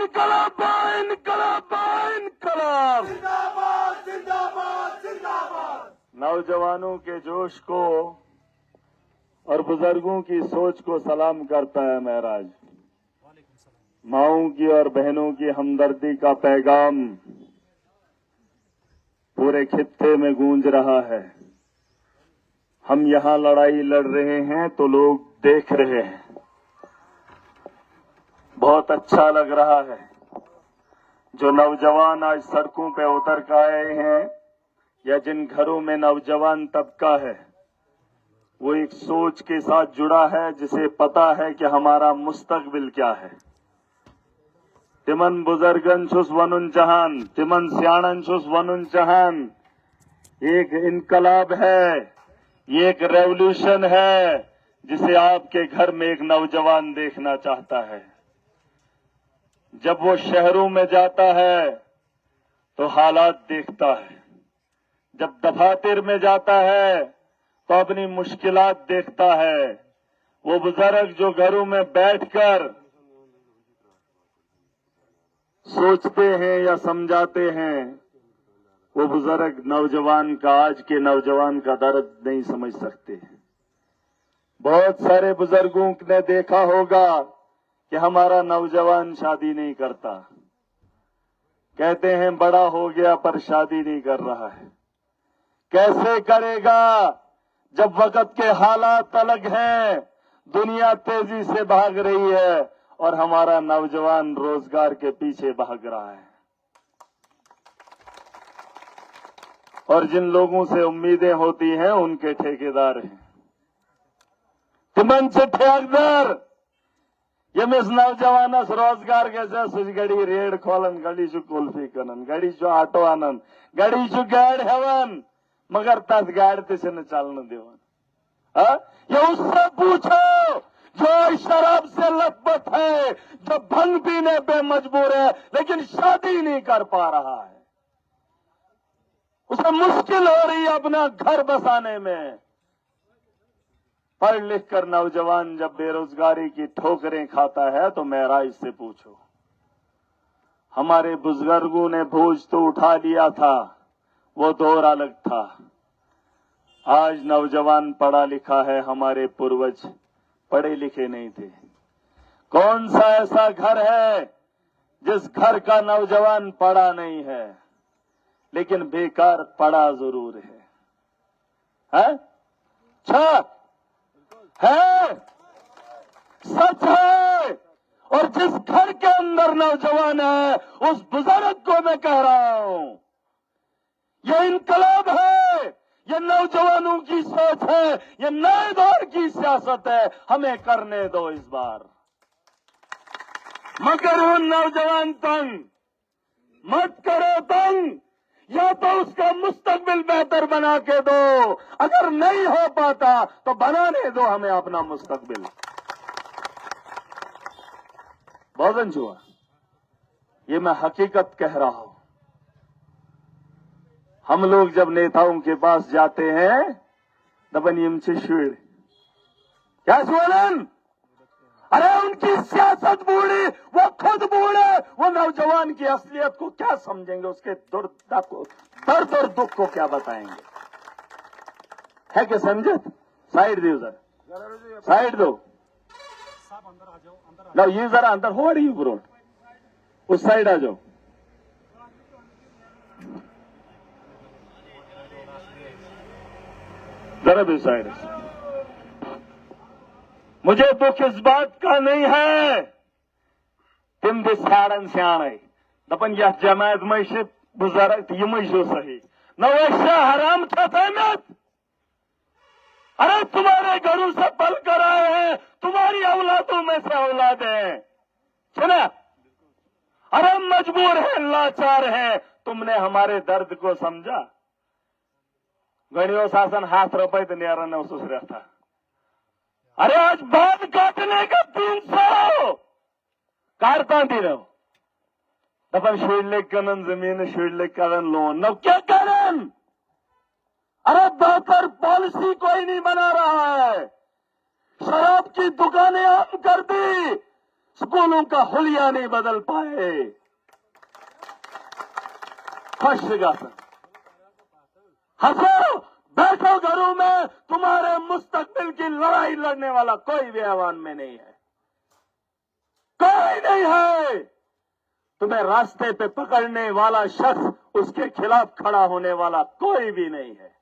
انقلاب انقلاب انقلاب زندہ باد زندہ باد. نوجوانوں کے جوش کو اور بزرگوں کی سوچ کو سلام کرتا ہے معراج. ماؤں کی اور بہنوں کی ہمدردی کا پیغام پورے خطے میں گونج رہا ہے. ہم یہاں لڑائی لڑ رہے ہیں تو لوگ دیکھ رہے ہیں. بہت اچھا لگ رہا ہے. جو نوجوان آج سڑکوں پہ اتر کے آئے ہیں یا جن گھروں میں نوجوان طبقہ ہے وہ ایک سوچ کے ساتھ جڑا ہے جسے پتا ہے کہ ہمارا مستقبل کیا ہے. تمن بزرگن چھس ونن چہان تمن سیاڑن چھس ونن چہان ایک انقلاب ہے، یہ ایک ریولوشن ہے جسے آپ کے گھر میں ایک نوجوان دیکھنا چاہتا ہے. جب وہ شہروں میں جاتا ہے تو حالات دیکھتا ہے، جب دفاتر میں جاتا ہے تو اپنی مشکلات دیکھتا ہے. وہ بزرگ جو گھروں میں بیٹھ کر سوچتے ہیں یا سمجھاتے ہیں وہ بزرگ نوجوان کا، آج کے نوجوان کا درد نہیں سمجھ سکتے. بہت سارے بزرگوں نے دیکھا ہوگا کہ ہمارا نوجوان شادی نہیں کرتا، کہتے ہیں بڑا ہو گیا پر شادی نہیں کر رہا ہے. کیسے کرے گا جب وقت کے حالات الگ ہیں، دنیا تیزی سے بھاگ رہی ہے اور ہمارا نوجوان روزگار کے پیچھے بھاگ رہا ہے. اور جن لوگوں سے امیدیں ہوتی ہیں ان کے ٹھیکیدار ہیں. تمن سے ٹھیکدار یمس نوجوانس روزگار گژھِ سہ گڑی ریڑ کھولن، گڑی کلفی کنن، گڑی آٹو انن، گڑی گاڑ ہیوان مگر تس گاڑ تہ چلنے دِوان. یہ اس سے پوچھو جو شراب سے لت پت ہے، جو بھنگ پینے پہ مجبور ہے لیکن شادی نہیں کر پا رہا ہے، اسے مشکل ہو رہی ہے اپنا گھر بسانے میں. پڑھ لکھ کر نوجوان جب بے روزگاری کی ٹھوکریں کھاتا ہے تو معراج سے پوچھو. ہمارے بزرگوں نے بوجھ تو اٹھا لیا تھا، وہ دور الگ تھا. آج نوجوان پڑھا لکھا ہے، ہمارے پوروج پڑھے لکھے نہیں تھے. کون سا ایسا گھر ہے جس گھر کا نوجوان پڑھا نہیں ہے لیکن بیکار پڑھا ضرور ہے؟ ہے سچ ہے. اور جس گھر کے اندر نوجوان ہے اس بزرگ کو میں کہہ رہا ہوں یہ انقلاب ہے، یہ نوجوانوں کی سوچ ہے، یہ نئے دور کی سیاست ہے. ہمیں کرنے دو اس بار. مگر ان نوجوان تنگ مت کرو تنگ، یا تو اس کا مستقبل بہتر بنا کے دو، اگر نہیں ہو پاتا تو بنانے دو ہمیں اپنا مستقبل. بہت ہوا یہ میں حقیقت کہہ رہا ہوں. ہم لوگ جب نیتاؤں کے پاس جاتے ہیں دپن یم چھ شر کیا سولن، ارے ان کی سیاست بوڑھی، وہ خود بوڑھے، وہ نوجوان کی اصلیت کو کیا سمجھیں گے، اس کے درد اور دکھ کو کیا بتائیں گے. ہے کہ سمجھت؟ سائڈ دو ذرا، سائڈ دو. لو یہ ذرا اندر ہو رہی برو، اس سائڈ آ جاؤ. ذرا بھی سائڈ. مجھے دکھ اس بات کا نہیں ہے تم بھی ساڑن سیاح دپن یا جماعت میں بزرگ یہ صحیح نوشہ حرام تھا فہمت. ارے تمہارے گھروں سے پل کر آئے ہیں، تمہاری اولادوں میں سے اولاد ہیں، سنا؟ ارے مجبور ہیں، لاچار ہیں. تم نے ہمارے درد کو سمجھا. گڑیوں ساسن ہاتھ روپے تو نیرن اس رہتا. ارے آج بال کاٹنے کا 300 کارتا دی رہو دپن شڑ لے کنن زمین، شڑ لے کرن لون. نو کیا کرن؟ ارے بہتر پالیسی کوئی نہیں بنا رہا ہے. شراب کی دکانیں عام کر دی، स्कूलों का हुलिया नहीं बदल पाए। खुश गसन, हंसो, बैठो घरों में, तुम्हारे मुस्तकबिल की लड़ाई लड़ने वाला कोई भी ऐवान में नहीं है, कोई नहीं है। तुम्हें रास्ते पे पकड़ने वाला शख्स, उसके खिलाफ खड़ा होने वाला कोई भी नहीं है।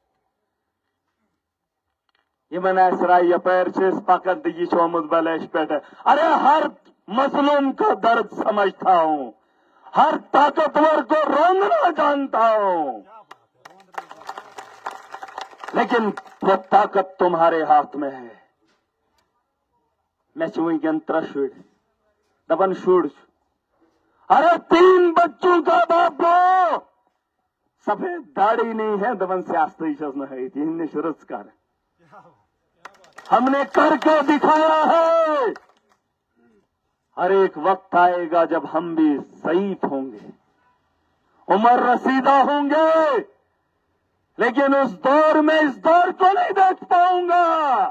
ये मैंने इसराइल पैर से पाकत दी चोमुद बलेश पेट। अरे हर मजलूम का दर्द समझता हूं, हर ताकतवर को रोंदना जानता हूं, लेकिन वो ताकत तुम्हारे हाथ में है। मैं वुनकन 3 शुर दपन शुर, अरे 3 बच्चों का बाप हो, सफेद दाढ़ी नहीं है, दपन सियासत न शुरुच कर, हमने करके दिखाया है। हर एक वक्त आएगा जब हम भी ज़ईफ होंगे, उम्र रसीदा होंगे, लेकिन उस दौर में इस दौर को नहीं देख पाऊंगा।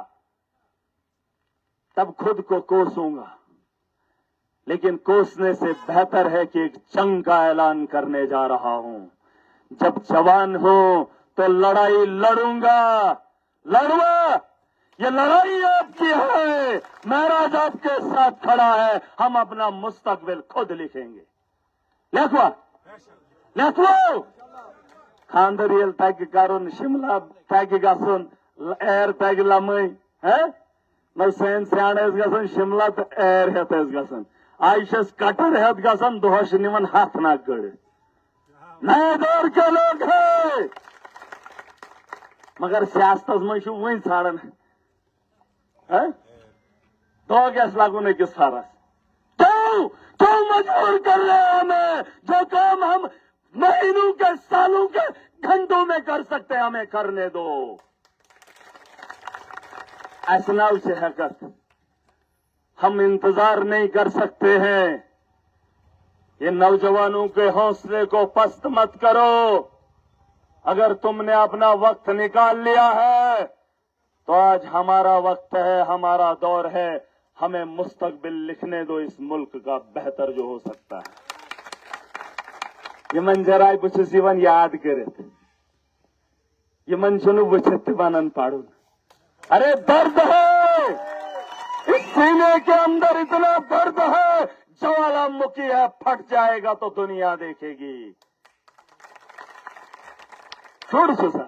तब खुद को कोसूंगा, लेकिन कोसने से बेहतर है कि एक जंग का ऐलान करने जा रहा हूं। जब जवान हो तो लड़ाई लड़ूंगा, लड़वा। ये लड़ाई आपकी है, महराज आपके साथ खड़ा है, हम अपना मुस्तकबिल खुद लिखेंगे। लेखवा लेखवो खानदर येल तक करुन शिमला तक गसन एर तक लमई है न सैन स्याणस गसन शिमला तो एर हेतस गसन आयशस कटर हेत गसन दोहश निमन हाथ ना गड़। नए दौर के लोग हैं, मगर सियासत में वही छाड़न है, दो गैस लागू नहीं किस सारा क्यों मजबूर कर रहे हैं हमें? जो काम हम महीनों के, सालों के, घंटों में कर सकते हैं, हमें करने दो। असनाव से हकत हम इंतजार नहीं कर सकते हैं। ये नौजवानों के हौसले को पस्त मत करो। अगर तुमने अपना वक्त निकाल लिया है तो आज हमारा वक्त है, हमारा दौर है, हमें मुस्तकबिल लिखने दो इस मुल्क का बेहतर जो हो सकता है। यमन जराय बुछस यवन याद करत, यमन सुनु बुछत बनन पाड़ू। अरे दर्द है, इस सीने के अंदर इतना दर्द है, ज्वालामुखी है, फट जाएगा तो दुनिया देखेगी। छोड़ सुसा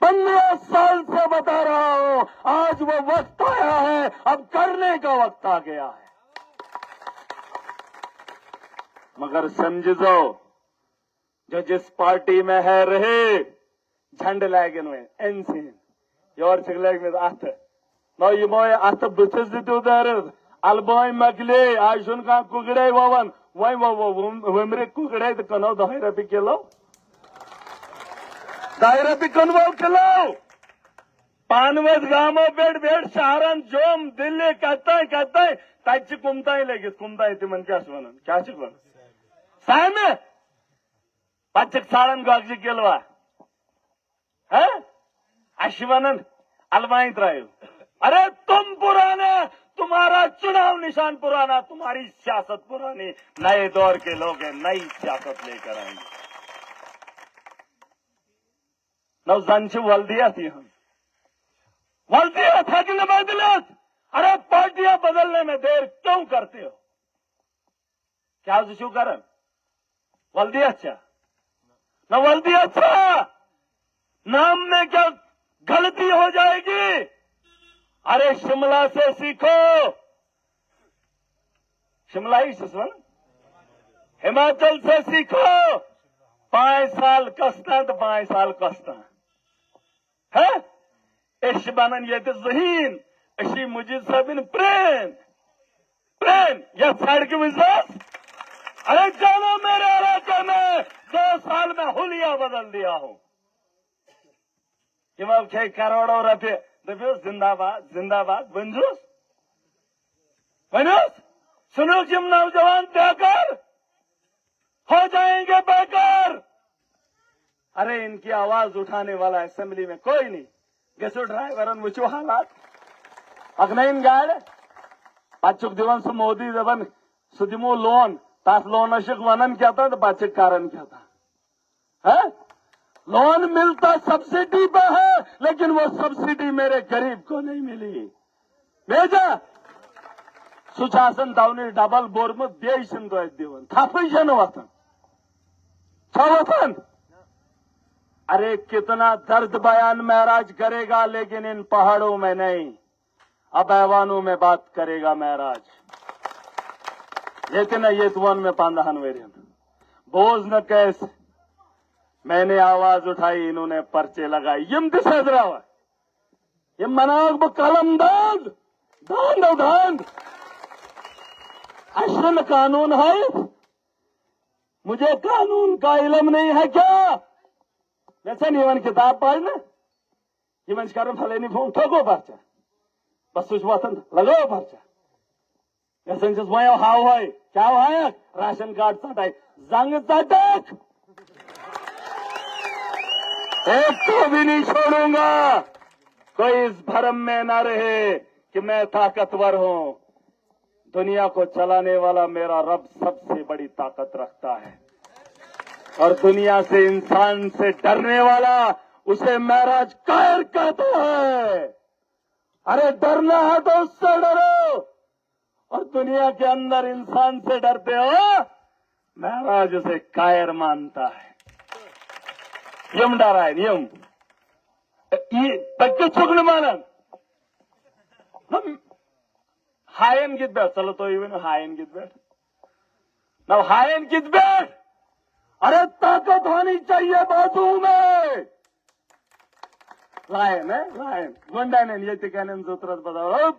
15 साल से बता रहा हूं, आज वो वक्त आया है, अब करने का वक्त आ गया है। मगर समझो, जो जिस पार्टी में है रहे झंड लागन में एनसीन योर छगलैग में अथ नौ ये मोय अथ बुथस दितु दर अलबाई मकले आजुन का कुगड़े ववन वही वमरे कुगड़े तो कनो 2 रुपये किलो 2 रुपये कनवो किलो पानवत गामो बेड शहरन जोम दिल्ली कहता है तच कुमता लगिस कुमता तिमन क्या वन सामे पचक साड़न गज किलवा है अश्वनन अलवाई त्रायो। अरे तुम पुराने, तुम्हारा चुनाव निशान पुराना, तुम्हारी सियासत पुरानी। नए दौर के लोग हैं, नई सियासत लेकर आएंगे। नौ जंच वल्दिया थी, हम वल्दिया था कि बदलत। अरे पार्टियां बदलने में देर क्यों करते हो? क्या शू करन वल्दी अच्छा न वल्दी अच्छा, नाम में क्या गलती हो जाएगी? अरे शिमला से सीखो, शिमला ही सुन, हिमाचल से सीखो। 5 साल कसता तो 5 साल कसता है। इश बनन ये जहीन अशी मुझे सबिन प्रेन या सड़क विश्वास। अरे जानो मेरे इलाके में 2 साल में हुलिया बदल दिया हूं। कि करोड़ों रुपये दबियो जिंदाबाद बंजूस सुनो कि हम नौजवान देकर हो जाएंगे बेकार। अरे इनकी आवाज उठाने वाला असेंबली में कोई नहीं। गेसो ड्राइवर मुझो हालात अगनईन गाड़ पचुक दिवन सु मोदी दबन सुदिमो लोन तास लोन अशिक वनन क्या था तो पचुक कारण क्या था है? लोन मिलता सब्सिडी पे है, लेकिन वो सब्सिडी मेरे गरीब को नहीं मिली। भेजा सुशासन दावनी डबल बोरमुत बेशन तो दिवन थाफिशन वतन छवतन। अरे कितना दर्द बयान महराज करेगा, लेकिन इन पहाड़ों में नहीं, अब ऐवानों में बात करेगा महराज। लेकिन ये तुवन में पांदहन वेरियन बोझ न कैसे मैंने आवाज उठाई, इन्होंने पर्चे लगाई। यम दिशा यम मनाग कलम दांद दांद दांद अशन कानून है। मुझे कानून का इल्म नहीं है क्या? वैसे नहीं वन किताब पढ़ना ये मंच कर फले नहीं फोन ठोको पर्चा बस सुचवासन लगाओ पर्चा। वैसे वह हाव है क्या है राशन कार्ड सटाई जंग तटक एक तो भी नहीं छोड़ूंगा। कोई इस भरम में न रहे कि मैं ताकतवर हूं। दुनिया को चलाने वाला मेरा रब सबसे बड़ी ताकत रखता है, और दुनिया से इंसान से डरने वाला उसे महराज कायर कहता है। अरे डरना है तो उससे डरो, और दुनिया के अंदर इंसान से डरते हो, महराज उसे कायर मानता है। यम डरा है यम ये पक्के चुगल मानन हम हायन कित बैठ चलो तो इवन हायन कित बैठ ना हायन कित बैठ। अरे ताकत होनी चाहिए बाजू में। लायन है लायन गुंडा ने ये कहने सूत्रत बताओ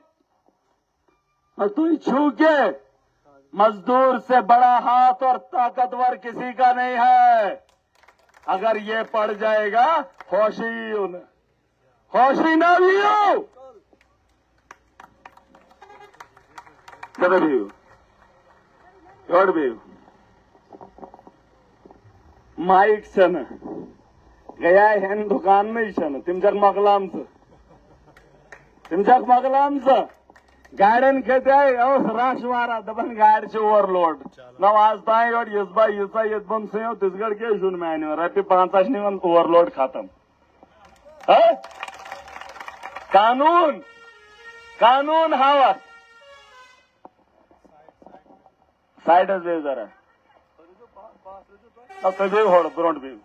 और तू छू के मजदूर से बड़ा हाथ और ताकतवर किसी का नहीं है। अगर ये पड़ जाएगा होशी ना भी हो भी माइक सन गया है दुकान में सन तिमजक मगलामच गाड़न खेते राशवारा दबन गाड़ से ओवरलोड नव आज ताई और इस बार युसा ये बम से हो तिसगढ़ के शुन मैंने रपी 5 निवन ओवरलोड खत्म है। कानून हवा साइड दे जरा अब तभी होड़ ब्रोंड भी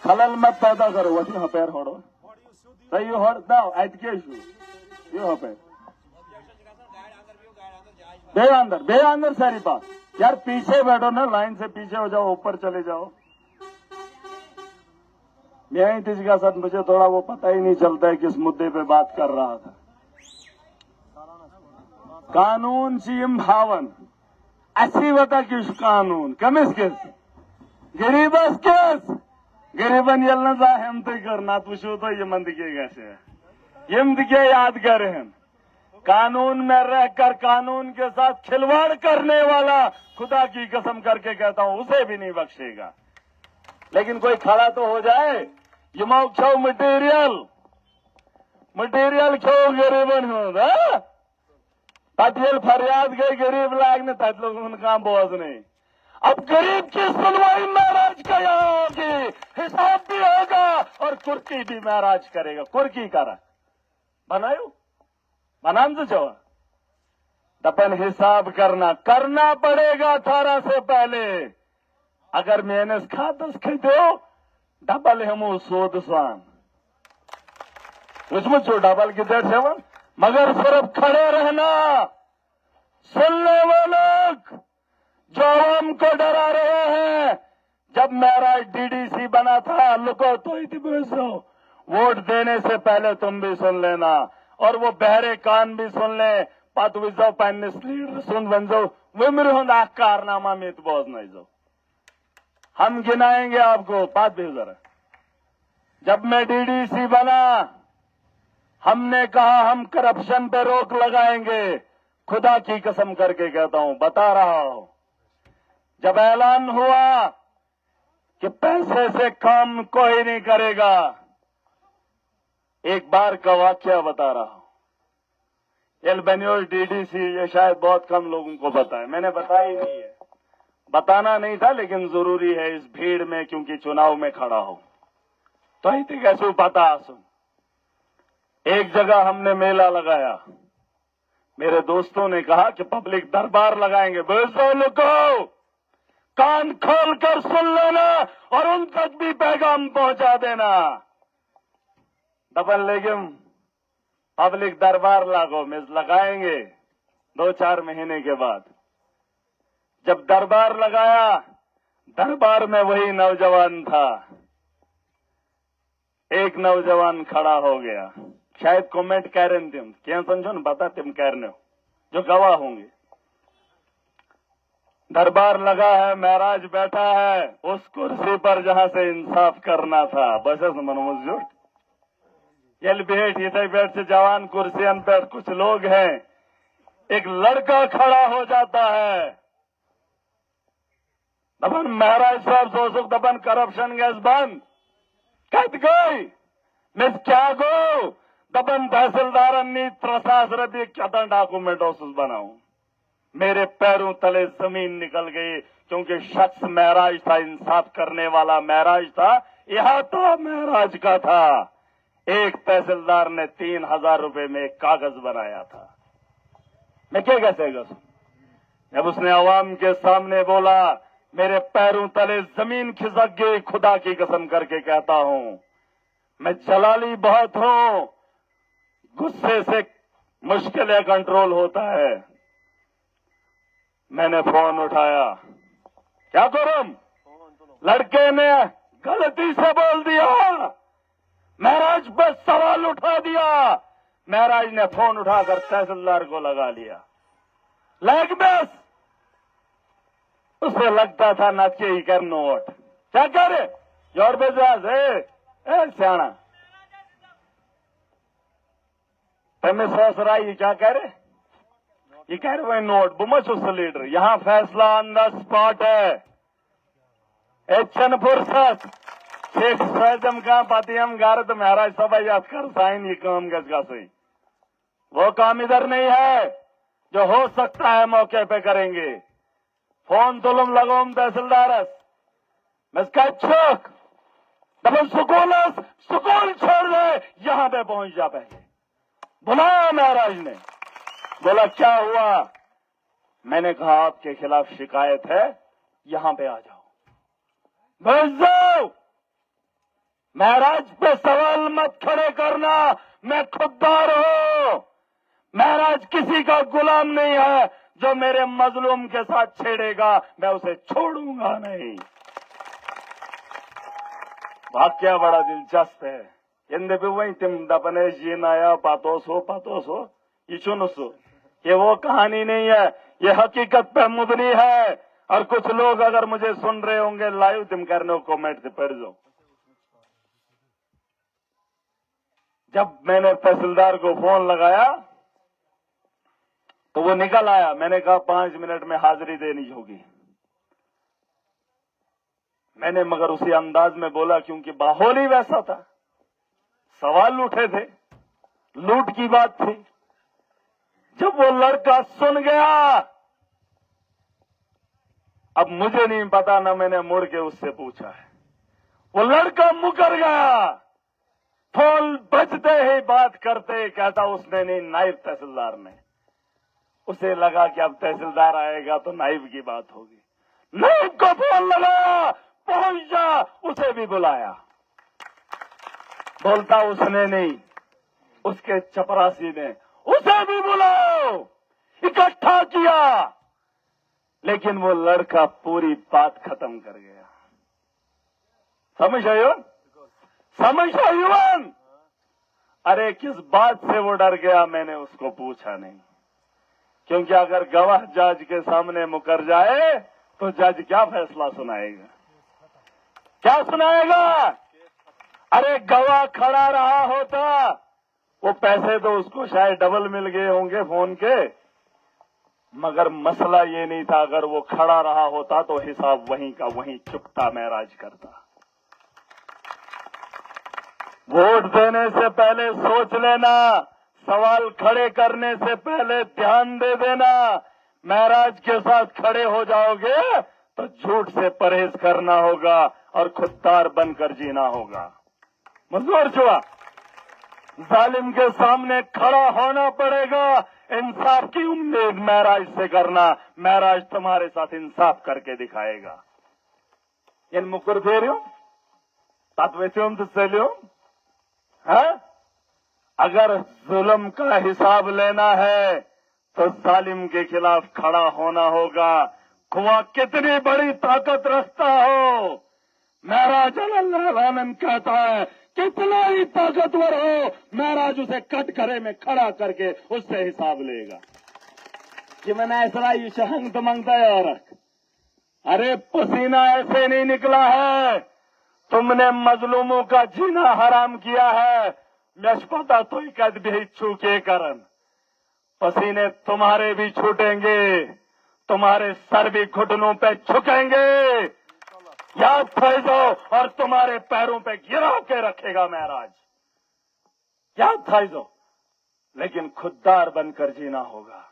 खलल मत पैदा करो वही हाँ पैर होड़ो सही होड़ दाओ ऐट के शू ये हाँ पैर बे अंदर सारी बात यार पीछे बैठो ना लाइन से पीछे हो जाओ ऊपर चले जाओ। मैं किसी का साथ मुझे थोड़ा वो पता ही नहीं चलता है किस मुद्दे पे बात कर रहा था। कानून चीम भावन ऐसी बता किस कानून कमिस किस गरीबस किस गरीबन यलना जा हिम्मत करना पूछो तो ये मंद के कैसे हिम्मत के याद करे हैं। कानून में रहकर कानून के साथ खिलवाड़ करने वाला खुदा की कसम करके कहता हूं उसे भी नहीं बख्शेगा। लेकिन कोई खड़ा तो हो जाए यमाओ छो मटेरियल छो गरीबन हो तटियल फरियाद गई गरीब लाग ने तट लोग उनका बोझ नहीं। अब गरीब की सुनवाई महराज का यहाँ होगी, हिसाब भी होगा और कुर्की भी महराज करेगा। कुर्की करा बनायो बनान से जो दपन हिसाब करना पड़ेगा 18 से पहले। अगर मैंने खातस खो डबल हमू सोद स्वान उसमें जो डबल की 7 मगर सिर्फ खड़े रहना। सुनने वालों जो आवाम को डरा रहे हैं, जब मेरा डीडीसी बना था लुको तो वोट देने से पहले तुम भी सुन लेना और वो बहरे कान भी सुन ले। पत विजो पैनिस लीडर सुन बन जाओ वो मेरे होंदा कारनामा में तो बोझ नहीं जाओ। हम गिनाएंगे आपको बात भी जरा। जब मैं डीडीसी बना हमने कहा हम करप्शन पे रोक लगाएंगे। खुदा की कसम करके कहता हूं बता रहा हूं जब ऐलान हुआ कि पैसे से काम कोई नहीं करेगा, एक बार का वाकया बता रहा हूं। एल बेन्योल डीडीसी, ये शायद बहुत कम लोगों को पता है, मैंने बताया ही नहीं है, बताना नहीं था, लेकिन जरूरी है इस भीड़ में, क्योंकि चुनाव में खड़ा हो तो ही थी कैसे पता सुन। एक जगह हमने मेला लगाया, मेरे दोस्तों ने कहा कि पब्लिक दरबार लगाएंगे। बेसो लोगों, कान खोल कर सुन लेना और उन तक भी पैगाम पहुंचा देना। डबल लेकिन पब्लिक दरबार लगाएंगे 2-4 महीने के बाद। जब दरबार लगाया, दरबार में वही नौजवान था, एक नौजवान खड़ा हो गया, शायद कमेंट कह रहे तुम क्या समझो न, बता तुम कह रहे हो जो गवाह होंगे। दरबार लगा है, महराज बैठा है उस कुर्सी पर जहां से इंसाफ करना था। बस मनोज यल बैठ इधर बैठ से जवान कुर्सियन पर कुछ लोग हैं, एक लड़का खड़ा हो जाता है, दबन महाराज साहब सोचो दबन करप्शन गैस बंद कद गई मिस क्या गो दबन तहसीलदार नी 3 रबी क्या डॉक्यूमेंट बनाऊं। मेरे पैरों तले जमीन निकल गई, क्योंकि शख्स महराज था, इंसाफ करने वाला महराज था, इहाता महराज का था। एक तहसीलदार ने 3000 रुपए में एक कागज बनाया था। मैं क्या कह सकता हूं? जब उसने अवाम के सामने बोला, मेरे पैरों तले जमीन खिसक गई, खुदा की कसम करके कहता हूं, मैं जलाली बहुत हूं, गुस्से से मुश्किल है कंट्रोल होता है। मैंने फोन उठाया, क्या करूं? लड़के ने गलती से बोल दिया, महराज पर सवाल उठा दिया। महराज ने फोन उठाकर तहसीलदार को लगा लिया। लेग बस उसे लगता था नाचे ही कर नोट क्या करे जोर बेजाज है सियाणा तमें सोच रहा ये क्या कह रहे? ये कह रहे वही नोट बुमच उस लीडर। यहां फैसला ऑन द स्पॉट है। एचन फुर्सत शेख सैदम का पतियम गारत महाराज सभा याद कर साइन ये काम गजगा सही। वो काम इधर नहीं है, जो हो सकता है मौके पे करेंगे। फोन तुलम लगोम तहसीलदारस मैं चौक डबल सुकून छोड़ दे, यहां पे पहुंच जा। पहले बुलाया महाराज ने, बोला क्या हुआ? मैंने कहा आपके खिलाफ शिकायत है, यहां पे आ जाओ। बस जाओ, महाराज पे सवाल मत खड़े करना, मैं खुददार हूं। महाराज किसी का गुलाम नहीं है, जो मेरे मजलूम के साथ छेड़ेगा मैं उसे छोड़ूंगा नहीं। वाक्य बड़ा दिलचस्प है। इंदे भी वही तिम दपने जी नाया पातोसो ये चुनसो, ये वो कहानी नहीं है, ये हकीकत पे मुबनी है। और कुछ लोग अगर मुझे सुन रहे होंगे लाइव, तुम करने को कमेंट से पढ़ जाओ। जब मैंने तहसीलदार को फोन लगाया तो वो निकल आया। मैंने कहा 5 मिनट में हाजिरी देनी होगी। मैंने मगर उसी अंदाज में बोला, क्योंकि माहौल ही वैसा था, सवाल उठे थे, लूट की बात थी। जब वो लड़का सुन गया, अब मुझे नहीं पता, ना मैंने मुड़ के उससे पूछा है, वो लड़का मुकर गया। फोन बजते ही बात करते कहता उसने नहीं, नायब तहसीलदार ने। उसे लगा कि अब तहसीलदार आएगा तो नायब की बात होगी। नायब को फोन लगाया, पहुंच जा, उसे भी बुलाया। बोलता उसने नहीं, उसके चपरासी ने, उसे भी बुलाओ। इकट्ठा किया, लेकिन वो लड़का पूरी बात खत्म कर गया। समझ आयो? समझ आयो? अरे किस बात से वो डर गया, मैंने उसको पूछा नहीं। क्योंकि अगर गवाह जज के सामने मुकर जाए तो जज क्या फैसला सुनाएगा? क्या सुनाएगा? अरे गवाह खड़ा रहा होता, वो पैसे तो उसको शायद डबल मिल गए होंगे फोन के, मगर मसला ये नहीं था। अगर वो खड़ा रहा होता तो हिसाब वहीं का वहीं चुकता महराज करता। वोट देने से पहले सोच लेना, सवाल खड़े करने से पहले ध्यान दे देना, महराज के साथ खड़े हो जाओगे तो झूठ से परहेज करना होगा और खुददार बनकर जीना होगा। मंजूर छुआ, जालिम के सामने खड़ा होना पड़ेगा, इंसाफ की उम्मीद महराज से करना, महराज तुम्हारे साथ इंसाफ करके दिखाएगा। इन मुकुर फेरियो तत्वेसियों तो चलियो है। अगर जुल्म का हिसाब लेना है तो जालिम के खिलाफ खड़ा होना होगा, खुआ कितनी बड़ी ताकत रखता हो। महराज अल्लाह कहता है कितना ही ताकतवर हो, महराज उसे कटघरे में खड़ा करके उससे हिसाब लेगा कि मैंने ऐसा ये शहंग तो मांगता है। और अरे पसीना ऐसे नहीं निकला है, तुमने मजलूमों का जीना हराम किया है। पता तो कद भी छूके करन पसीने तुम्हारे भी छूटेंगे, तुम्हारे सर भी घुटनों पे झुकेंगे, याद थाइजो, और तुम्हारे पैरों पे गिरा के रखेगा महराज, याद थाइजो। लेकिन खुददार बनकर जीना होगा।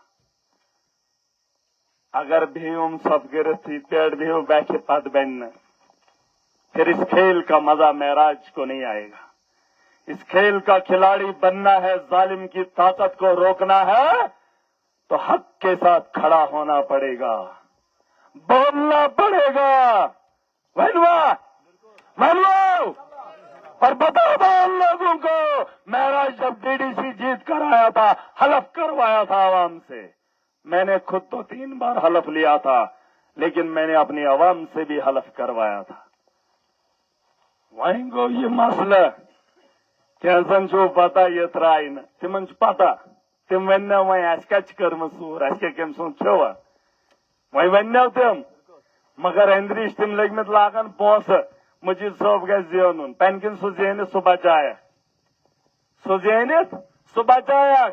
अगर भी सब गिरती पेड़ भी बैठे पद बनना, फिर इस खेल का मजा महराज को नहीं आएगा। इस खेल का खिलाड़ी बनना है, जालिम की ताकत को रोकना है तो हक के साथ खड़ा होना पड़ेगा, बोलना पड़ेगा। मनवा और बता दो उन लोगों को, महराज जब डीडीसी जीत कर आया था, हलफ करवाया था आवाम से। मैंने खुद तो 3 बार हलफ लिया था, लेकिन मैंने अपनी आवाम से भी हलफ करवाया था। वहीं को ये मसला कैसन जो पता ये त्राइन तिमन पता तिम वन वहीं अस्कच कर मसूर अस्के कम सोचो वहीं वन तिम मगर अंदरिश तिम लगमत लागन पोस मजीद सोब गए जीवन पेनकिन सुजेन सुबह जाया।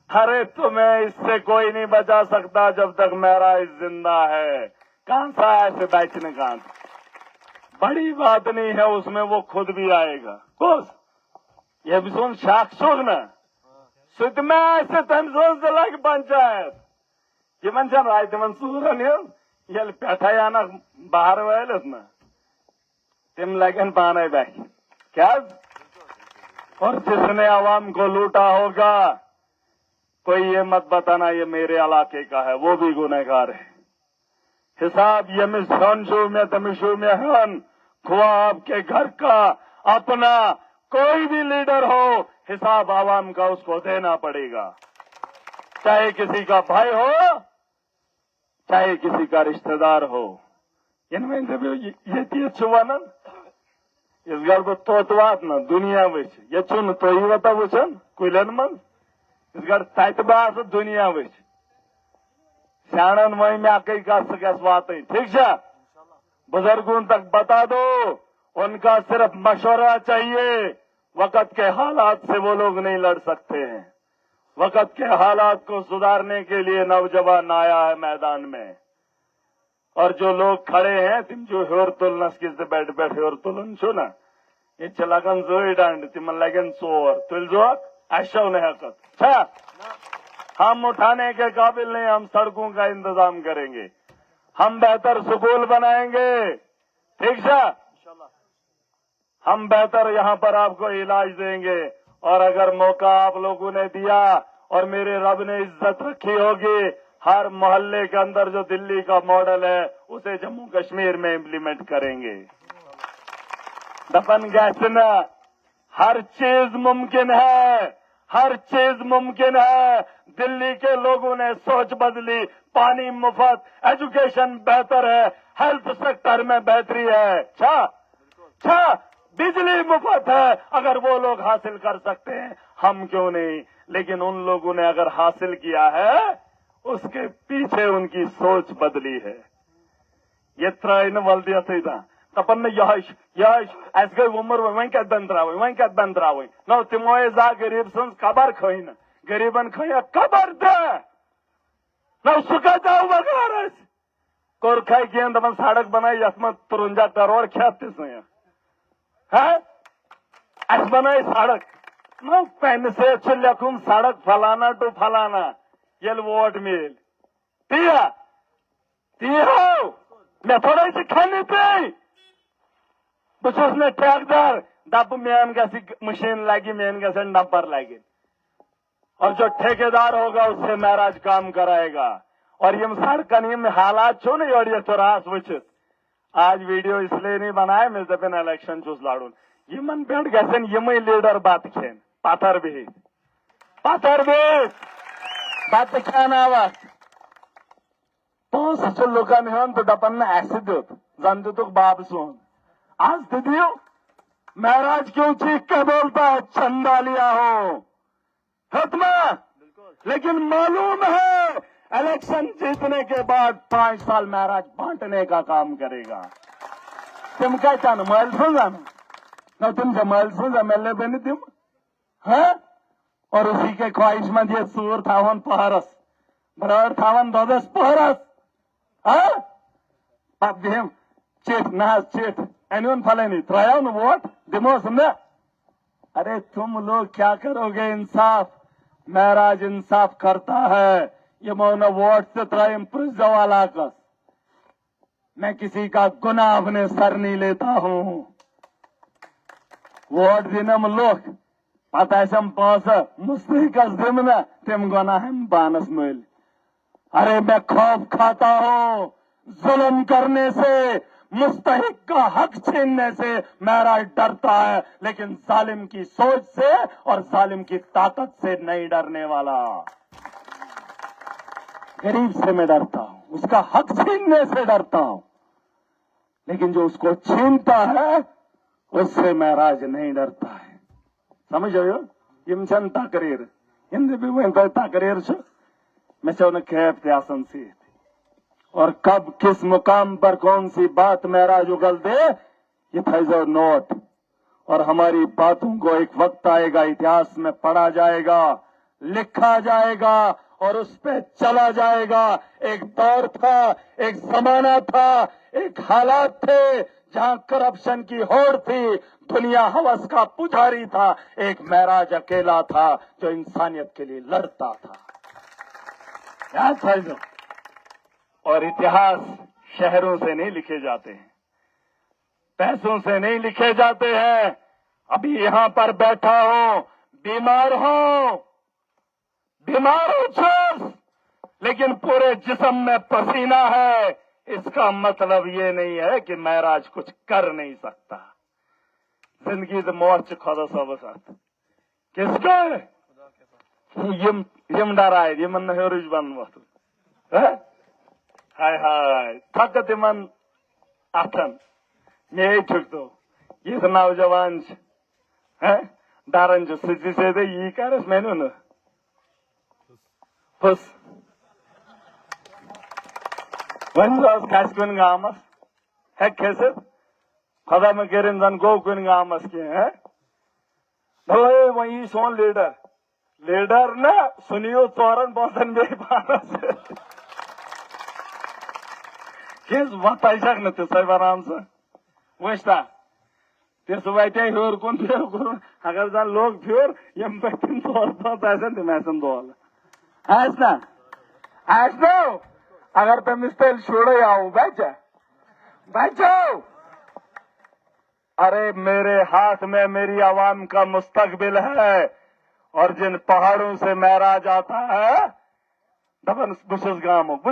अरे तुम्हें इससे कोई नहीं बचा सकता जब तक महराज जिंदा है। कहां सा ऐसे बैठने का बड़ी बात नहीं है, उसमें वो खुद भी आएगा। कोस ये भी सुन शाख सोगना सुध में ऐसे तम सोच लग पंचायत ये मंचन राय तिमन सूरन ये पैठा आना बाहर वाले ना तिम लगन पाने बैठ क्या। और जिसने आवाम को लूटा होगा, कोई ये मत बताना ये मेरे इलाके का है, वो भी गुनहगार है। हिसाब यमिश हंशु में तमिशु में हन खुआ आपके घर का अपना कोई भी लीडर हो, हिसाब आवाम का उसको देना पड़ेगा, चाहे किसी का भाई हो चाहे किसी का रिश्तेदार हो। इनमें से भी ये छुआन इस घर को तोतवात न दुनिया विच ये चुन तो ही बता वचन कुलन मन इस घर तैतबास दुनिया विच शानन वही में आके का बात है। ठीक है, बुजुर्गों तक बता दो, उनका सिर्फ मशवरा चाहिए। वक्त के हालात से वो लोग नहीं लड़ सकते हैं। वक्त के हालात को सुधारने के लिए नौजवान आया है मैदान में। और जो लोग खड़े हैं तुम जो होर तुलना किससे बैठ होर तुलन छो ना ये चलागन जोई डांड तिमन लगन सोर तुल जो ऐसा उन्हें हकत अच्छा हम उठाने के काबिल नहीं, हम सड़कों का इंतजाम करेंगे, हम बेहतर स्कूल बनाएंगे। ठीक है, हम बेहतर यहाँ पर आपको इलाज देंगे। और अगर मौका आप लोगों ने दिया और मेरे रब ने इज्जत रखी होगी, हर मोहल्ले के अंदर जो दिल्ली का मॉडल है उसे जम्मू कश्मीर में इम्प्लीमेंट करेंगे। दफन गैसना हर चीज मुमकिन है, हर चीज मुमकिन है। दिल्ली के लोगों ने सोच बदली, पानी मुफ्त, एजुकेशन बेहतर है, हेल्थ सेक्टर में बेहतरी है, अच्छा बिजली मुफ्त है। अगर वो लोग हासिल कर सकते हैं हम क्यों नहीं। लेकिन उन लोगों ने अगर हासिल किया है उसके पीछे उनकी सोच बदली है। ये त्राइन वल्दिया से था तपन यश ऐसे उम्र वहीं क्या बंद रहा न तिमो जा गरीब सं कबर खन गरीबन खया कबर दे न सुखा जाओ बगार कोरखा गेंद दपन सड़क बनाई यथ में 53 करोड़ ख्यात है बनाई सड़क No pen से लिखूं सड़क फलाना टू फलाना ये वोट मिल tia tia मैं थोड़ा सी खाने पे बस उसने ठेकेदार दब मेन गसी मशीन लगी मेन गसे नंबर लगे और जो ठेकेदार होगा उससे महराज काम कराएगा और ये सड़कन यम हालात छो ना और ये तो रास वचित आज वीडियो इसलिए नहीं बनाया मैं जब इलेक्शन चुस लाड़ून यमन पे गसन यम लीडर बात खेन पत्थर भी बात खेन आवाज पोस लुकन हन तो दपन ऐसे दुत जन दुतुक बाप सोन आज दियो महराज क्यों चीख के बोलता है चंदा लिया हो हतमा लेकिन मालूम है इलेक्शन जीतने के बाद 5 साल महराज बांटने का काम करेगा तुम क्या चाहना महल सुन जाना न तुमसे महल सुन जा मिलने देने तुम है और उसी के ख्वाहिशमंद ये सूर थावन पहरस बराबर थावन 10 पहरस अब हम चेत ना चेत एनुन फलेनी त्रायन वोट दिमोस न अरे तुम लोग क्या करोगे इंसाफ महराज इंसाफ करता है ये मौन वोट से त्रायम वाला कस मैं किसी का गुनाह अपने सर नहीं लेता हूँ वोट दिनम लोग पता पास मुस्तकस दिम न तिम गुनाह बानस मिल अरे मैं खौफ खाता हूँ जुल्म करने से मुस्तहिक का हक छीनने से महराज डरता है लेकिन जालिम की सोच से और जालिम की ताकत से नहीं डरने वाला गरीब से मैं डरता हूँ उसका हक छीनने से डरता हूँ लेकिन जो उसको छीनता है उससे महराज नहीं डरता है समझ आयो यम छन तकरीर हिंदी भी वन तकरीर मैं चौन खेप त्यासन सी और कब किस मुकाम पर कौन सी बात महराज उगल दे ये फैजो नोट और हमारी बातों को एक वक्त आएगा इतिहास में पढ़ा जाएगा लिखा जाएगा और उस पे चला जाएगा एक दौर था एक जमाना था एक हालात थे जहां करप्शन की होड़ थी दुनिया हवस का पुजारी था एक महराज अकेला था जो इंसानियत के लिए लड़ता था याद फैजो और इतिहास शहरों से नहीं लिखे जाते हैं पैसों से नहीं लिखे जाते हैं अभी यहां पर बैठा हूं बीमार हो चोस लेकिन पूरे जिस्म में पसीना है इसका मतलब ये नहीं है कि महराज कुछ कर नहीं सकता जिंदगी तो मोर्च खोदा सब साथ किसका यम डरा है यमन हेरुज बन वक्त हाय हाय थक तिमन अथन ये ठुक तो ये तो नौजवान है दारन जो सिद्धि से दे ये करस मैंने न फस वन रास खास कुन गामस है कैसे खदा में गेरन जन गो कुन गामस के हैं भले वही सोन लीडर ना सुनियो चौरन बसन में पारस किस वक्त ऐसा न तो सब आराम से वस्ता त्यसो भए त्यही होर कुन फेर करून अगर जन लोग फेर यम बैठन तो ऐसा तो मैसन दो ऐसा अगर तुम मिस्टर छोड़ो आओ बैठो अरे मेरे हाथ में मेरी आवाम का मुस्तकबिल है और जिन पहाड़ों से महराज आता है दबन बुशस गामुक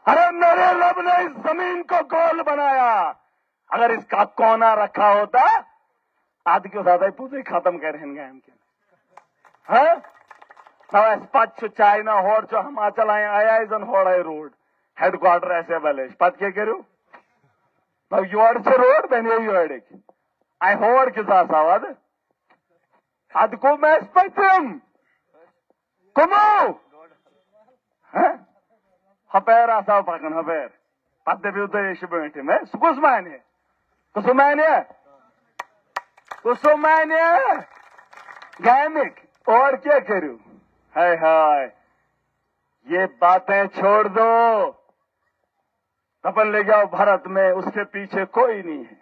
अरे मेरे रब ने इस जमीन को गोल बनाया अगर इसका कोना रखा होता आदि को ज्यादा ही पूरे खत्म कर पच्छ चाइना होड़ जो हिमाचल आया जन होड़ है रोड हेडक्वार्टर ऐसे भले पत क्या करू योड़ से रोड बने योड़ आई होड़ के साथ आवाज अद को मैं स्पेक्ट्रम कुमो हपेर आसा पकन हपेर पद्य भी उदय शिबेंटे में कुसुमाने गैमिक और क्या करूं हाय ये बातें छोड़ दो अपन ले जाओ भारत में उसके पीछे कोई नहीं है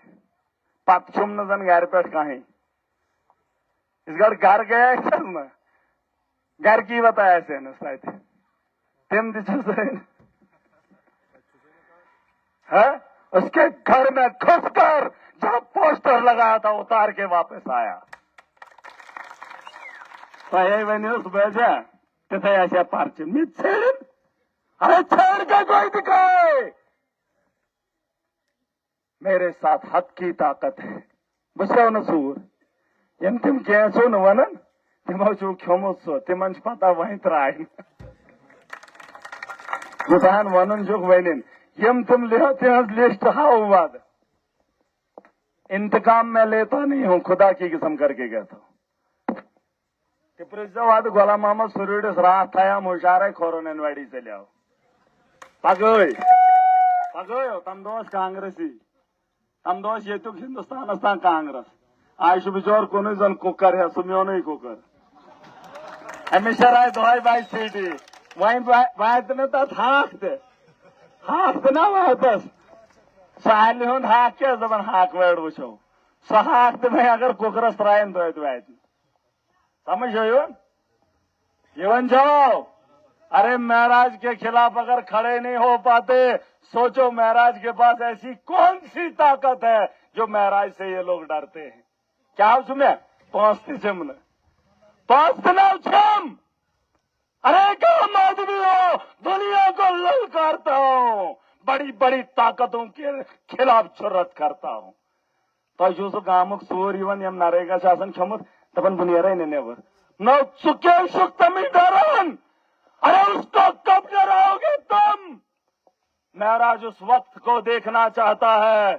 پت چھم نہ زن گھر پہ کہیں اس گھر گیا نا گھر کی بتایا سینس تھی تم اس کے گھر میں گھس کر جہاں پوسٹر لگایا تھا اتار کے واپس آیا تھی ونس بجا تتھے آسیا پرچہ میں ارے چھڑ کے کوئی دکھائے میرے ساتھ حد کی طاقت ہے بچو نا سور یم تم کیسو نا ونن تمو چھو کھومت سو تمن پتہ وہیں ترائن یوتان ونن چھک ونن یم تم تہذ لسٹ ہاؤ واد انتقام میں لیتا نہیں ہوں خدا کی قسم کر کے کہتا ہوں کہ پرزو واد غلام محمد سرورس رات تھا مشارے کھورن ویڈی سے لیاو پگو تم دوس کانگریسی تم دوس یتک ہندوستان تان کانگریس آج بچور کن زن ککر ہے سہ میون ککر امس رائے دہے بچ سیٹی وات نا تک ہاک نا واتس سالہ ہند ہاک کیا دپان ہاک ویڑ وچو سہ ہاک تہ میں اگر ککرس ترائن توت وات سمجھ یون جاؤ ارے مہراج کے خلاف اگر کھڑے نہیں ہو پاتے سوچو مہراج کے پاس ایسی کون سی طاقت ہے جو مہراج سے یہ لوگ ڈرتے ہیں کیا میں پانچ چمن پانچ چھم ارے کام آدمی ہو دنیا کو للکارتا ہوں بڑی بڑی طاقتوں کے خلاف جرت کرتا ہوں تہ سہ گامک سور یم نریگا کھمت دپان بہ نیرے نیبر نو ٹھیک تمہیں ڈران ارے اس کو کب ڈراؤ گے تم مہراج اس وقت کو دیکھنا چاہتا ہے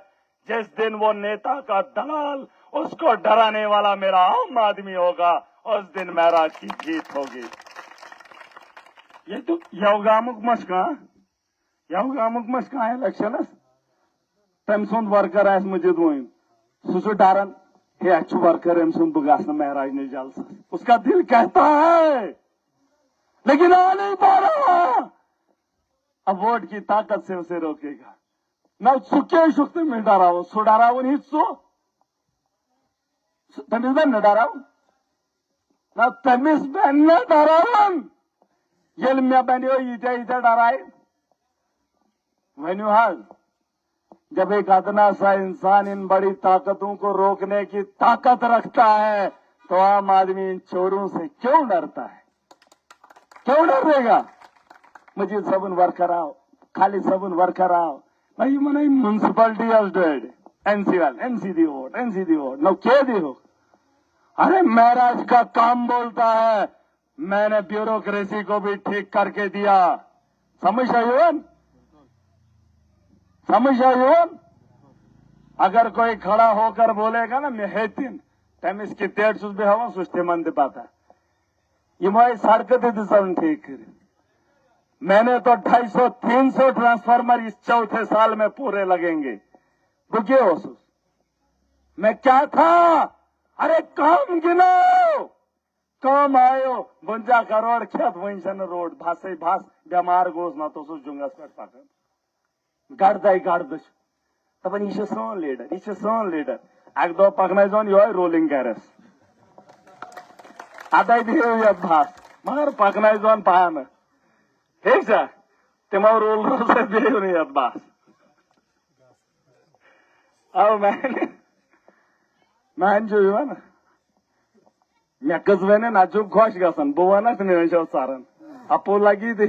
جس دن وہ نیتا کا دلال اس کو ڈرانے والا میرا عام آدمی ہوگا اس دن مہراج کی جیت ہوگی یہ تو یوگامک مس الیکشن تم سند ورکر آس مجھے وین سہ ڈران ہے اچھا ورکر ام سند بہ گھس مہراج نے جلسہ اس کا دل کہتا ہے لیکن آ نہیں پا رہا اب ووٹ کی طاقت سے اسے روکے گا نہ سکھ تم ڈراو سہ ڈراون ہی تمس بن ڈراو نہ تمس بن ڈراون یل مے بنو یہ ڈرائے ونو حض جب ایک ادنا سا انسان ان بڑی طاقتوں کو روکنے کی طاقت رکھتا ہے تو عام آدمی ان چوروں سے کیوں ڈرتا ہے کیوں ڈرے گا مجھے سبن ورکر آؤ خالی سبن ورکر آؤ بھائی من म्यूनसिपलिटी ڈیڈ این سی دی ووٹ نو کیا دی ہو ارے مہراج کا کام بولتا ہے میں نے بیوروکریسی کو بھی ٹھیک کر کے دیا سمجھ آئی اگر کوئی کھڑا ہو کر بولے گا نا میں ہیتن تمس کی تیٹ چھس بہ ہوا سہ تمن تہ پتہ یم آئی سڑکیں تہ دن ٹھیک کر میں نے تو 250-300 ٹرانسفارمر اس چوتھے سال میں پورے لگیں گے وہ کیا میں کیا تھا ارے کام گنو کام آئے 52 کروڑ کھت ون روڈ بھس بیمار گوس نہ تو جنگس پہ پکان گرد دپان یہ سون لیڈر اک دہ پکن یہ رولنگ گرس ادے دہو یت بس مگر پکن پان ٹھیک سا تمو رول دہو نا یت بس او مان مے کس ون نت خوش گھان بہ ونس نیشو سرن اپو لگی تو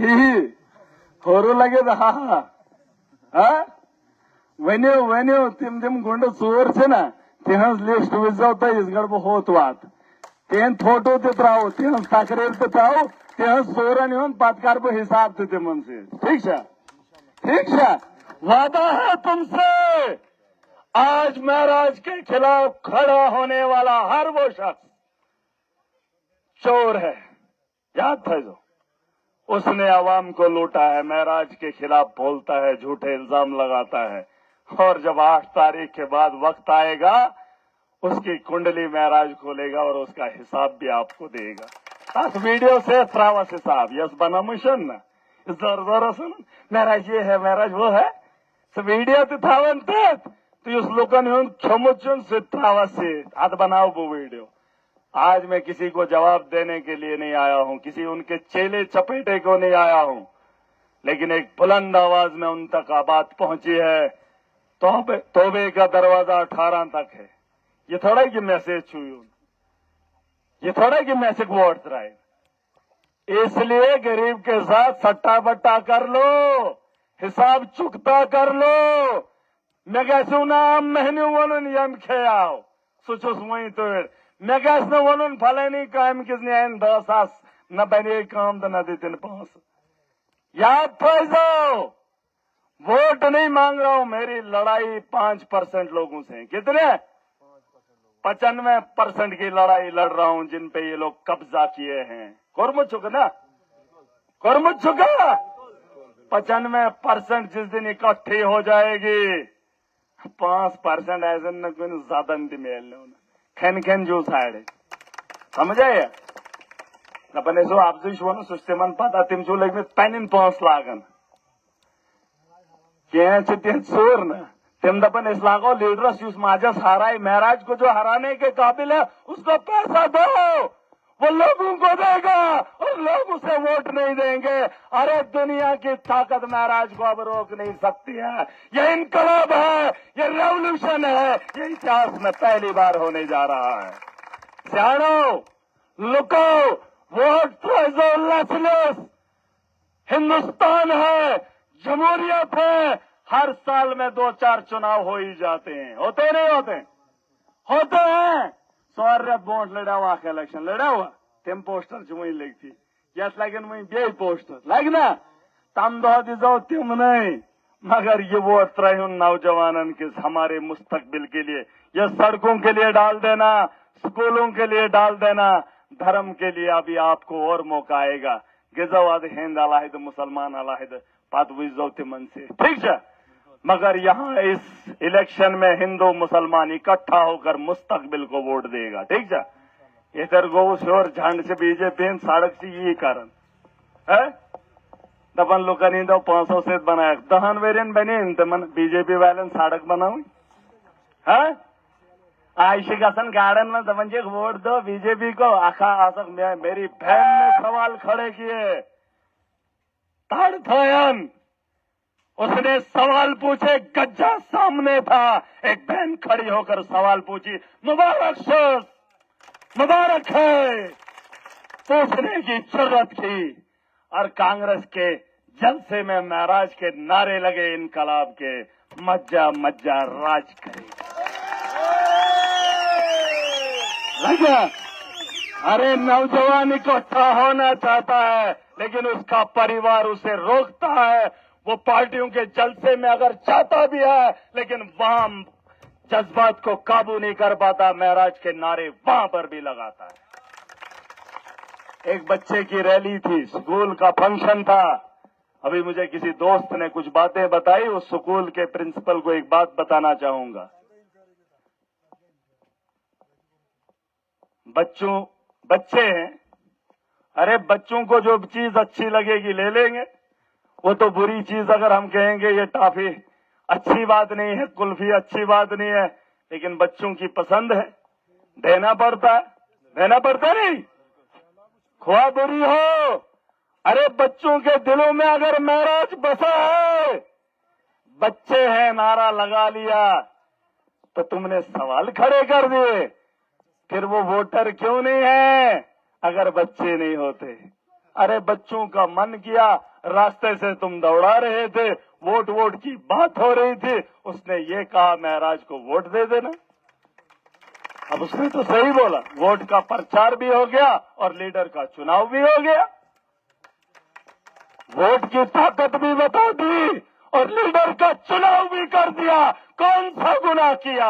ہورو لگی تو ونو تم گنڈ ژور نا تہذ لسٹ وچو تھی اس گڑ بہ ہوت وات تہند فوٹو تہ تراو تہذ تقریر تہ تراو تہذ ژورن ہند پتہ کر بہ حساب تہ تمن سے ٹھیک وعدہ ہے تم سے آج مہراج کے خلاف کھڑا ہونے والا ہر وہ شخص چور ہے یاد تھا جو اس نے عوام کو لوٹا ہے مہراج کے خلاف بولتا ہے جھوٹے الزام لگاتا ہے اور جب 8 تاریخ کے بعد وقت آئے گا اس کی کنڈلی مہراج کھولے گا اور اس کا حساب بھی آپ کو دے گا اس ویڈیو سے تراوس حساب یس بنا مشن نا زور زور سن مہراج یہ ہے مہراج وہ ہے سو ویڈیو تو تھاون تت तो उस लोगों क्षमुचुन सिद्धावा से हाथ बनाओ वो वीडियो। आज मैं किसी को जवाब देने के लिए नहीं आया हूं, किसी उनके चेले चपेटे को नहीं आया हूं, लेकिन एक बुलंद आवाज में उन तक बात पहुंची है। तौबे का दरवाजा 18 तक है। ये थोड़ा कि मैसेज छुई, ये थोड़ा कि मैसेज वोट ड्राइव। इसलिए गरीब के साथ सट्टा बट्टा कर लो, हिसाब चुकता कर लो। मैं कैसे नाम महने वन यम खेयाओ सुचुस वही तो मैं कैसे वन फलानी काम किसने आन 10 न बने काम तो न देते 5। याद जाओ, वोट नहीं मांग रहा हूं, मेरी लड़ाई 5% लोगों से। कितने? 95% की लड़ाई लड़ रहा हूं जिन पे ये लोग कब्जा किए हैं। कर्म चुका ना, कर्म चुका। 95% जिस दिन इकट्ठी हो जाएगी, 5% ऐसे न कोई ज्यादा मेल खेन खेन जो साइड समझे अपने सो आप सुस्ते मन पता तिम चो लग 5 लागन चोर न तिम दपन इस लागो लीडरस उस माजस हराए महराज को जो हराने के काबिल है उसको पैसा दो, वो लोगों को देगा और लोग उसे वोट नहीं देंगे। अरे दुनिया की ताकत महराज को अब रोक नहीं सकती है। ये इनकलाब है, ये रेवोल्यूशन है, ये इतिहास में पहली बार होने जा रहा है। सियाणो लुको, वोट हिंदुस्तान है, जमहूरियत है। हर साल में 2-4 चुनाव हो ही जाते हैं, होते नहीं होते? होते हैं। सौर्य वोट लड़ा हुआ इलेक्शन लड़ा हुआ तम पोस्टर वही लगी यस लगन वही बे पोस्टर लगना तम दो दो तम नहीं, मगर ये वोट त्रय नौजवानन के हमारे मुस्तकबिल के लिए, ये सड़कों के लिए डाल देना, स्कूलों के लिए डाल देना, धर्म के लिए अभी आपको और मौका आएगा। गिजो आद हिंद अलाहिद मुसलमान अलाहिद पद विजो तिमन से, ठीक है। मगर यहाँ इस इलेक्शन में हिंदू मुसलमान इकट्ठा होकर मुस्तकबिल को वोट देगा, ठीक है। इधर गो शोर झंड से बीजेपी सड़क से यही कारण है। दपन लोग 500 से बनाया दहन वेरियन बने मन बीजेपी वाले सड़क बनाऊ है। आयशी हसन गार्डन में दपन जी वोट दो बीजेपी को। आखा आसक मेरी बहन ने सवाल खड़े किए, ताड़थयन उसने सवाल पूछे, गज्जा सामने था, एक बहन खड़ी होकर सवाल पूछी, मुबारक शख्स मुबारक है, पूछने की जरूरत की। और कांग्रेस के जलसे में महराज के नारे लगे इनकलाब के, मज्जा मज्जा राज करे लगा। अरे नौजवान इकट्ठा होना चाहता है लेकिन उसका परिवार उसे रोकता है। वो पार्टियों के जलसे में अगर चाहता भी है लेकिन वहां जज्बात को काबू नहीं कर पाता, महराज के नारे वहां पर भी लगाता है। एक बच्चे की रैली थी, स्कूल का फंक्शन था। अभी मुझे किसी दोस्त ने कुछ बातें बताई, उस स्कूल के प्रिंसिपल को एक बात बताना चाहूंगा। बच्चे हैं, अरे बच्चों को जो चीज अच्छी लगेगी ले लेंगे। वो तो बुरी चीज अगर हम कहेंगे ये टॉफी अच्छी बात नहीं है, कुल्फी अच्छी बात नहीं है, लेकिन बच्चों की पसंद है, देना पड़ता है। देना पड़ता नहीं, ख्वाह बुरी हो। अरे बच्चों के दिलों में अगर महराज बसा है, बच्चे हैं नारा लगा लिया तो तुमने सवाल खड़े कर दिए, फिर वो वोटर क्यों नहीं है अगर बच्चे नहीं होते? अरे बच्चों का मन किया, रास्ते से तुम दौड़ा रहे थे, वोट की बात हो रही थी, उसने ये कहा महराज को वोट दे देना। अब उसने तो सही बोला, वोट का प्रचार भी हो गया और लीडर का चुनाव भी हो गया। वोट की ताकत भी बता दी और लीडर का चुनाव भी कर दिया। कौन सा गुनाह किया?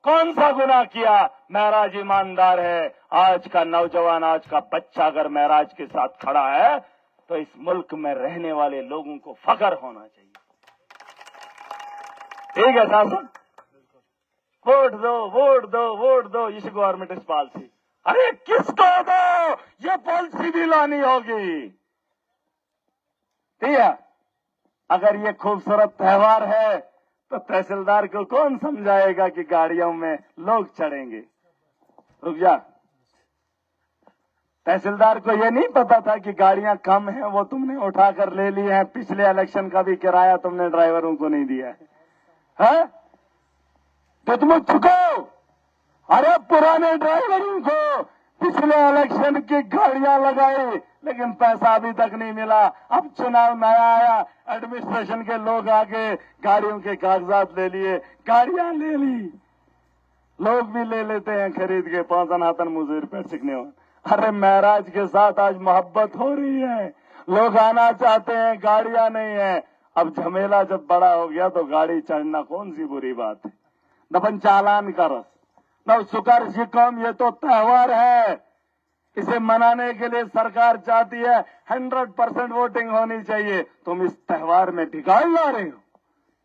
कौन सा गुनाह किया? महराज ईमानदार है। आज का नौजवान, आज का बच्चा अगर महराज के साथ खड़ा है तो इस मुल्क में रहने वाले लोगों को फख्र होना चाहिए। ठीक है शासन, वोट दो वोट दो वोट दो, इस गवर्नमेंट इस पॉलिसी। अरे किसको दो? ये पॉलिसी भी लानी होगी। ठीक है, अगर ये खूबसूरत त्योहार है तो तहसीलदार को कौन समझाएगा कि गाड़ियों में लोग चढ़ेंगे? रुक जा, तहसीलदार को ये नहीं पता था कि गाड़ियां कम हैं, वो तुमने उठाकर ले ली हैं। पिछले इलेक्शन का भी किराया तुमने ड्राइवरों को नहीं दिया है? तो तुम चुको। अरे पुराने ड्राइवरों को पिछले इलेक्शन की गाड़ियां लगाई, लेकिन पैसा अभी तक नहीं मिला। अब चुनाव नया आया, एडमिनिस्ट्रेशन के लोग आके गाड़ियों के कागजात ले लिए, गाड़ियां ले ली। लोग भी ले लेते हैं खरीद के, 5 हाथन मुझे रुपये चिकने हो। अरे महराज के साथ आज मोहब्बत हो रही है, लोग आना चाहते हैं, गाड़ियां नहीं है। अब झमेला जब बड़ा हो गया तो गाड़ी चढ़ना कौन सी बुरी बात है? दफन चालान का रस न सुकर शिकम, ये तो त्योहार है। इसे मनाने के लिए सरकार चाहती है 100% वोटिंग होनी चाहिए। तुम इस त्योहार में बिगाड़ ला रहे हो,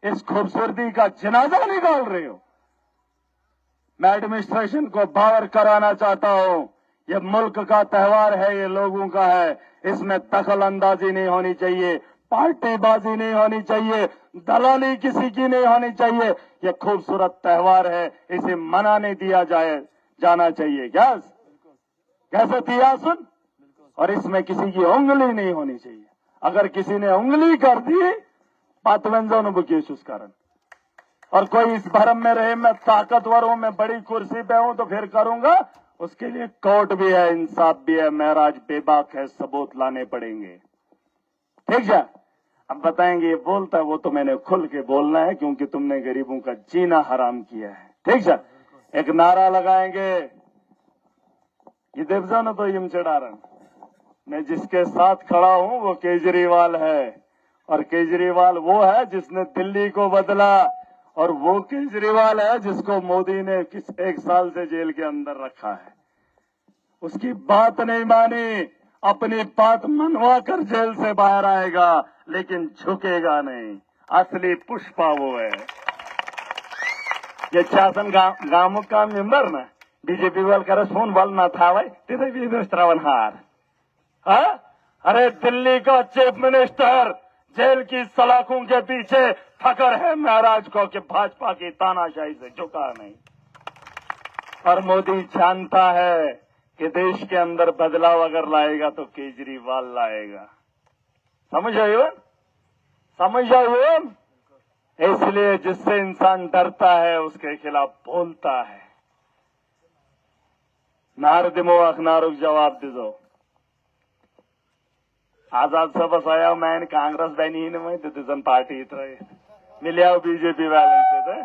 इस खूबसूरती का जनाजा निकाल रहे हो। मैं एडमिनिस्ट्रेशन को बावर कराना चाहता हूं, ये मुल्क का त्योहार है, ये लोगों का है। इसमें दखल अंदाजी नहीं होनी चाहिए, पार्टीबाजी नहीं होनी चाहिए, दलाली किसी की नहीं होनी चाहिए। ये खूबसूरत त्योहार है, इसे मनाने दिया जाना चाहिए। क्या कैसे दिया सुन? और इसमें किसी की उंगली नहीं होनी चाहिए। अगर किसी ने उंगली कर दी, पातवंजों बुकेश उस कारण। और कोई इस भरम में रहे मैं ताकतवर हूं, मैं बड़ी कुर्सी पे हूं तो फिर करूंगा, उसके लिए कोर्ट भी है, इंसाफ भी है। महराज बेबाक है, सबूत लाने पड़ेंगे। ठीक है? अब बताएंगे ये बोलता है, वो तो मैंने खुल के बोलना है क्योंकि तुमने गरीबों का जीना हराम किया है। ठीक है? एक नारा लगाएंगे, ये देवजा न तो यम चढ़ारन, मैं जिसके साथ खड़ा हूं वो केजरीवाल है। और केजरीवाल वो है जिसने दिल्ली को बदला, और वो केजरीवाल है जिसको मोदी ने 1 साल से जेल के अंदर रखा है। उसकी बात नहीं मानी, अपनी बात मनवा कर जेल से बाहर आएगा, लेकिन झुकेगा नहीं। असली पुष्पा वो है। ये शासन गांव का मेंबर ना बीजेपी वाल कर फोन वाल ना था भाई, तिथे भी श्रवण हार। अरे दिल्ली का चीफ मिनिस्टर जेल की सलाखों के पीछे, फकर है महराज को कि भाजपा की तानाशाही से झुका नहीं। और मोदी जानता है कि देश के अंदर बदलाव अगर लाएगा तो केजरीवाल लाएगा। समझ आए? समझ आए? इसलिए जिससे इंसान डरता है उसके खिलाफ बोलता है। नार दिमोख नारुक जवाब दीजो। आजाद सभा आया मैंने कांग्रेस बनी ही नहीं दिजन पार्टी इतरे मिलिया बीजेपी वाले थे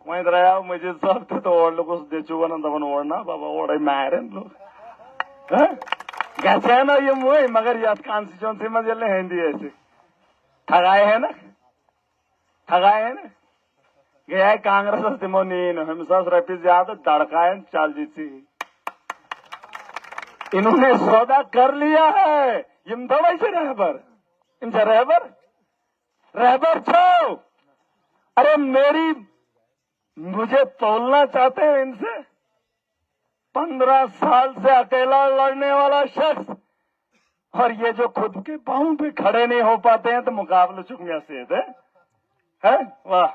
वहीं रहा मुझे सब थे तो ओढ़ लोग उस देचुगा ना दबन ओढ़ना बाबा ओढ़े मारे लोग कैसे है ना ये मुझे मगर याद कॉन्स्टिट्यूंसी में जल्द हिंदी ऐसे ठगाए है ना गया है कांग्रेस तिमोनीन हिमसास रफीज याद धड़काए चाल जीती। इन्होंने सौदा कर लिया है। इम दवाई से रहबर इनसे रहबर छो। अरे मुझे तोलना चाहते हैं इनसे? 15 साल से अकेला लड़ने वाला शख्स, और ये जो खुद के पांव पे खड़े नहीं हो पाते हैं तो मुकाबले चुकमिया से है। वाह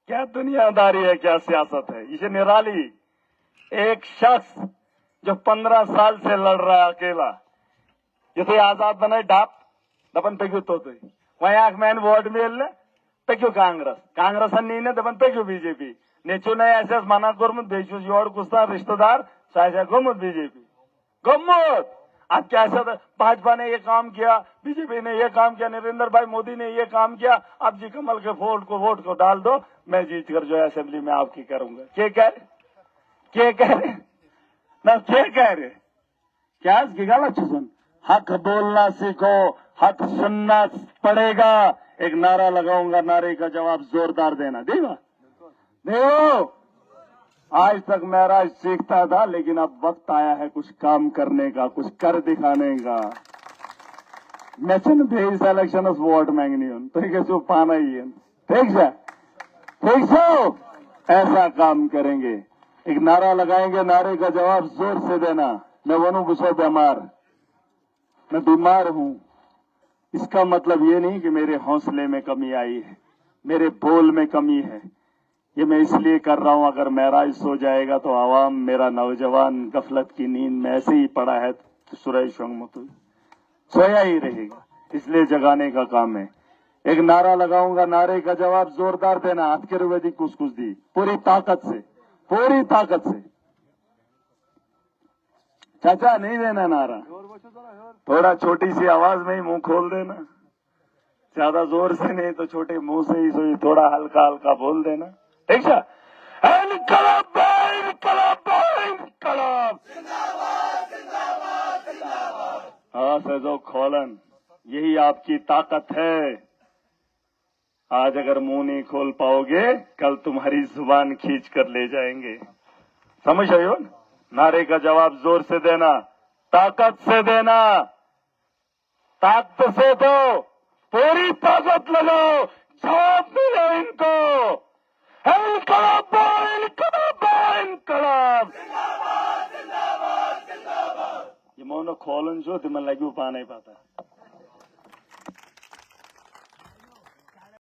क्या दुनियादारी है, क्या सियासत है। इसे निराली एक शख्स जो 15 साल से लड़ रहा है अकेला, जिसे आजाद बनाए डाप दपन पे क्यों तो वहीं आंख मैन वोट मिलने पे क्यों कांग्रेस नहीं ने दपन पे क्यों बीजेपी नेचू ने ऐसे माना गुरमुत बेचू जोड़ कुस्ता रिश्तेदार शायद गुरमुत बीजेपी गुरमुत। अब क्या ऐसा भाजपा ने ये काम किया, बीजेपी ने ये काम किया, नरेंद्र भाई मोदी ने ये काम किया, अब जी कमल के वोट को डाल दो, मैं जीत कर जो है असेंबली में आपकी करूंगा। क्या कह रहे ना क्या कह रहे क्या इसकी गलत सुन। हक बोलना सीखो, हक सुनना पड़ेगा। एक नारा लगाऊंगा, नारे का जवाब जोरदार देना। देगा देखो आज तक महराज सीखता था, लेकिन अब वक्त आया है कुछ काम करने का, कुछ कर दिखाने का। मैं चन भेज इलेक्शन वोट मांगनी हूं तो कैसे पाना ही है। ठीक है ऐसा काम करेंगे। एक नारा लगाएंगे, नारे का जवाब जोर से देना। मैं वनु गुस्सो मैं बीमार हूं। इसका मतलब ये नहीं कि मेरे हौसले में कमी आई है। मेरे बोल में कमी है। ये मैं इसलिए कर रहा हूं, अगर महराज सो जाएगा तो आवाम, मेरा नौजवान गफलत की नींद में ऐसे ही पड़ा है तो सुरेश सोया ही रहेगा, इसलिए जगाने का काम है। एक नारा लगाऊंगा, नारे का जवाब जोरदार देना, हाथ के रुए दी कुछ दी, पूरी ताकत से, पूरी ताकत से। चाचा नहीं देना नारा, थोड़ा छोटी सी आवाज में ही मुंह खोल देना, ज्यादा जोर से नहीं तो छोटे मुंह से ही सोई थोड़ा हल्का हल्का बोल देना, ठीक है। इनकलाब इनकलाब इनकलाब, हाँ सजो खोलन, यही आपकी ताकत है। आज अगर मुंह नहीं खोल पाओगे, कल तुम्हारी जुबान खींच कर ले जाएंगे। समझ रहे हो? नारे का जवाब जोर से देना, ताकत से देना, ताकत से दो, पूरी ताकत लगाओ, जवाब मिले इनको। इनकलाब इनकलाब इनकलाब, ये मौन खोलन जो तिमन लगी पा नहीं पाता।